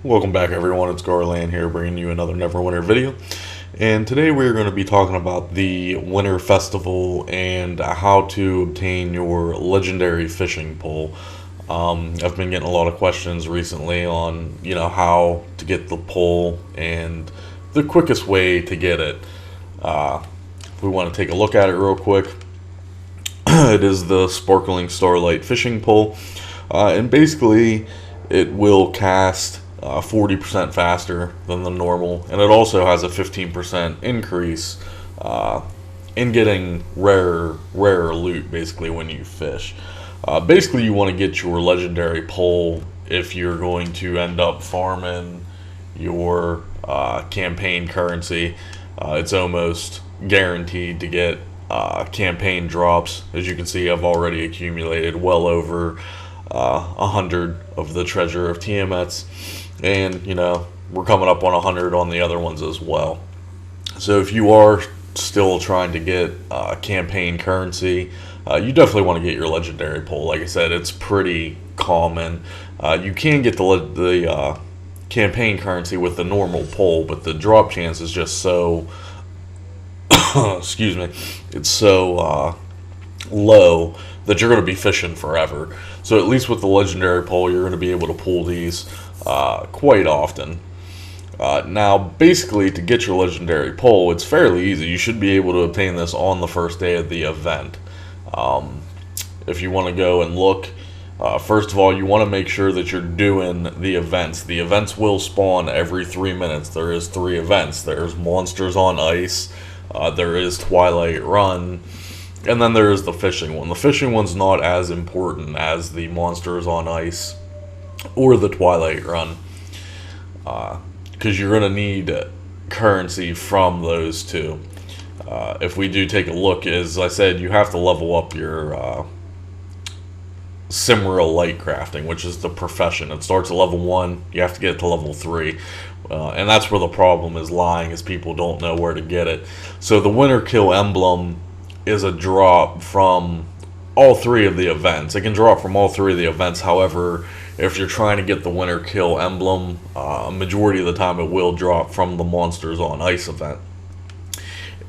Welcome back everyone, it's Garland here bringing you another Neverwinter video. And today we're going to be talking about the Winter Festival and how to obtain your legendary fishing pole. I've been getting a lot of questions recently on, how to get the pole and the quickest way to get it. If we want to take a look at it real quick, it is the Sparkling Starlight fishing pole. And basically it will cast 40% faster than the normal, and it also has a 15% increase in getting rarer loot basically when you fish. Basically you want to get your legendary pole if you're going to end up farming your campaign currency. It's almost guaranteed to get campaign drops. As you can see, I've already accumulated well over 100 of the Treasure of Tiamat's, and we're coming up on 100 on the other ones as well. So if you are still trying to get campaign currency, you definitely want to get your legendary pole. Like I said, it's pretty common. You can get the campaign currency with the normal pole, but the drop chance is just so excuse me, it's so low that you're going to be fishing forever. So at least with the legendary pole, you're going to be able to pull these quite often. Now, basically, to get your legendary pole, it's fairly easy. You should be able to obtain this on the first day of the event. If you want to go and look, first of all, you want to make sure that you're doing the events. The events will spawn every 3 minutes. There is 3 events. There's Monsters on Ice, there is Twilight Run, and then there is the fishing one. The fishing one's not as important as the Monsters on Ice or the Twilight Run, because you're going to need currency from those two. If we do take a look, as I said, you have to level up your Simmeril light crafting, which is the profession. It starts at level 1, you have to get it to level 3. And that's where the problem is lying, is people don't know where to get it. So the Winterkill Emblem is a drop from all 3 of the events. It can drop from all 3 of the events. However, if you're trying to get the Winterkill Emblem, a majority of the time it will drop from the Monsters on Ice event.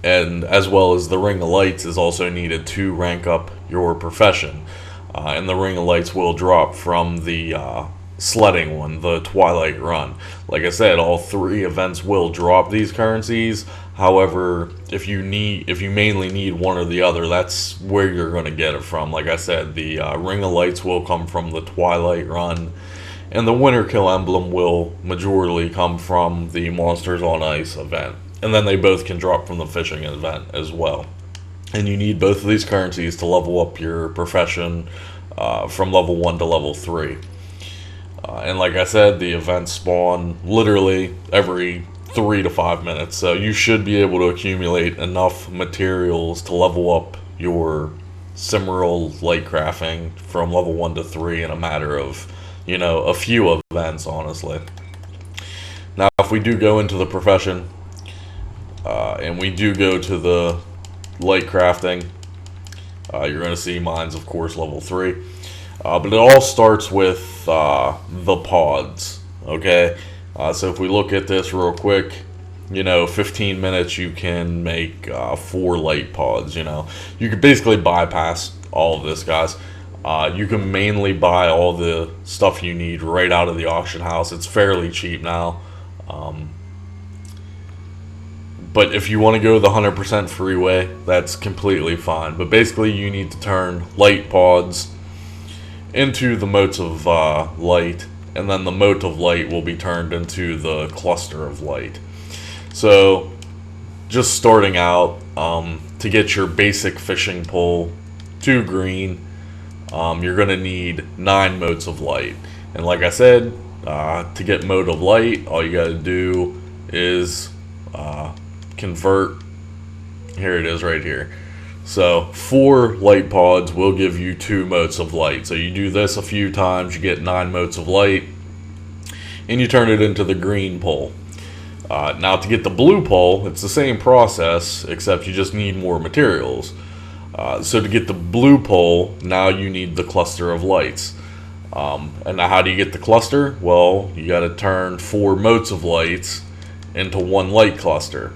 And as well as the Ring of Lights is also needed to rank up your profession. And the Ring of Lights will drop from the sledding one, the Twilight Run. Like I said, all 3 events will drop these currencies. However, if you mainly need one or the other, that's where you're going to get it from. Like I said, the Ring of Lights will come from the Twilight Run, and the Winterkill Emblem will majorly come from the Monsters on Ice event. And then they both can drop from the fishing event as well. And you need both of these currencies to level up your profession from level 1 to level 3. And like I said, the events spawn literally every 3 to 5 minutes. So you should be able to accumulate enough materials to level up your Simmeril light crafting from level 1 to 3 in a matter of, a few events, honestly. Now, if we do go into the profession, and we do go to the light crafting, you're going to see mine's, of course, level 3. But it all starts with the pods, okay? So if we look at this real quick, 15 minutes you can make 4 light pods, You could basically bypass all of this, guys. You can mainly buy all the stuff you need right out of the auction house. It's fairly cheap now. But if you want to go the 100% freeway, that's completely fine. But basically you need to turn light pods into the motes of light, and then the mote of light will be turned into the cluster of light. So just starting out, to get your basic fishing pole to green, you're going to need 9 motes of light. And like I said, to get mote of light, all you got to do is convert. Here it is right here. So 4 light pods will give you 2 motes of light. So you do this a few times, you get 9 motes of light, and you turn it into the green pole. Now to get the blue pole, it's the same process, except you just need more materials. So to get the blue pole, now you need the cluster of lights. And now how do you get the cluster? Well, you got to turn 4 motes of lights into 1 light cluster.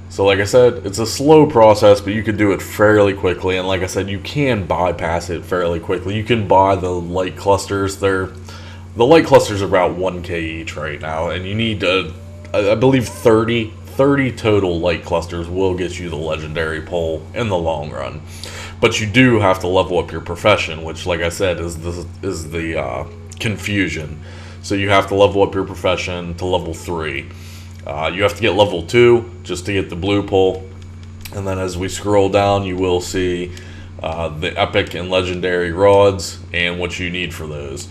So like I said, it's a slow process, but you could do it fairly quickly. And like I said, you can bypass it fairly quickly. You can buy the light clusters. The light clusters are about 1K each right now, and you need I believe 30 total light clusters will get you the legendary pole in the long run. But you do have to level up your profession, which, like I said, is the confusion. So you have to level up your profession to level 3. You have to get level 2 just to get the blue pole. And then as we scroll down, you will see the epic and legendary rods and what you need for those.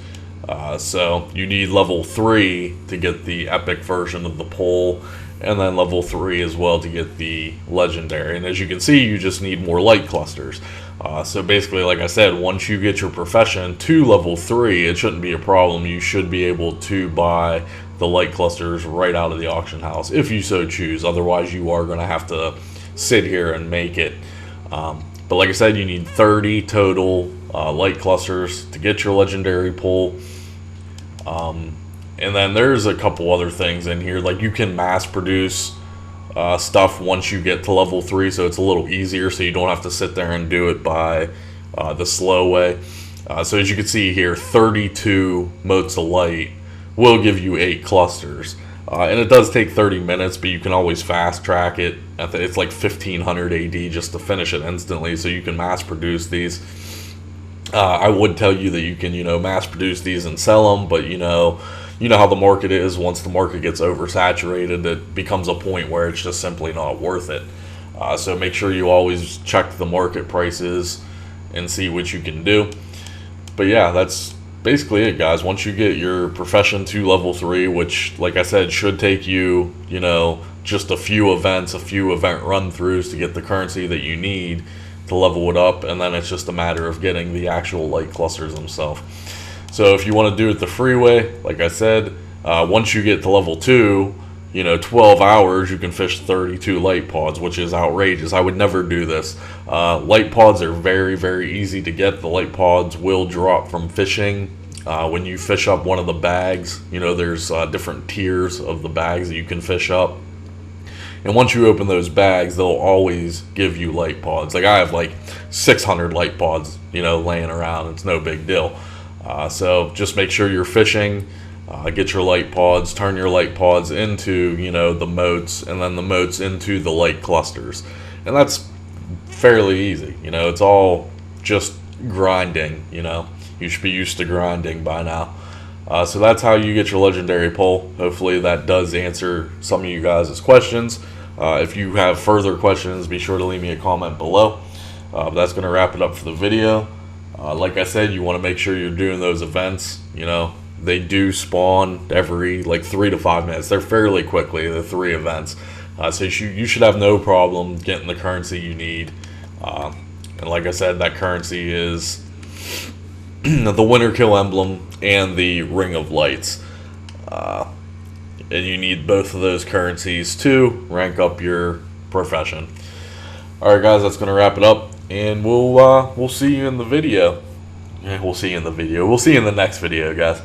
So you need level 3 to get the epic version of the pole, and then level 3 as well to get the legendary. And as you can see, you just need more light clusters. So basically, like I said, once you get your profession to level 3, it shouldn't be a problem. You should be able to buy the light clusters right out of the auction house if you so choose. Otherwise, you are going to have to sit here and make it. But like I said, you need 30 total light clusters to get your legendary pole. And then there's a couple other things in here, like you can mass produce stuff once you get to level 3, so it's a little easier, so you don't have to sit there and do it by the slow way. So as you can see here, 32 motes of light will give you 8 clusters. And it does take 30 minutes, but you can always fast track it. It's like 1500 AD just to finish it instantly, so you can mass produce these. I would tell you that you can, mass produce these and sell them, but you know how the market is. Once the market gets oversaturated, it becomes a point where it's just simply not worth it. So make sure you always check the market prices and see what you can do. But yeah, that's basically it, guys. Once you get your profession to level 3, which, like I said, should take you, just a few event run-throughs to get the currency that you need to level it up, and then it's just a matter of getting the actual light clusters themselves. So if you want to do it the free way, like I said, once you get to level 2, 12 hours, you can fish 32 light pods, which is outrageous. I would never do this. Light pods are very, very easy to get. The light pods will drop from fishing. When you fish up one of the bags, there's different tiers of the bags that you can fish up. And once you open those bags, they'll always give you light pods. Like I have like 600 light pods, laying around. It's no big deal. So just make sure you're fishing. Get your light pods, turn your light pods into, the motes, and then the motes into the light clusters. And that's fairly easy. It's all just grinding, You should be used to grinding by now. So that's how you get your legendary pole. Hopefully that does answer some of you guys' questions. If you have further questions, be sure to leave me a comment below. But that's going to wrap it up for the video. Like I said, you want to make sure you're doing those events. They do spawn every like 3 to 5 minutes. They're fairly quickly, the 3 events. So you should have no problem getting the currency you need. And like I said, that currency is the Winterkill Emblem and the Ring of Lights. And you need both of those currencies to rank up your profession. Alright guys, that's going to wrap it up. And we'll see you in the video. Yeah, we'll see you in the video. We'll see you in the next video, guys.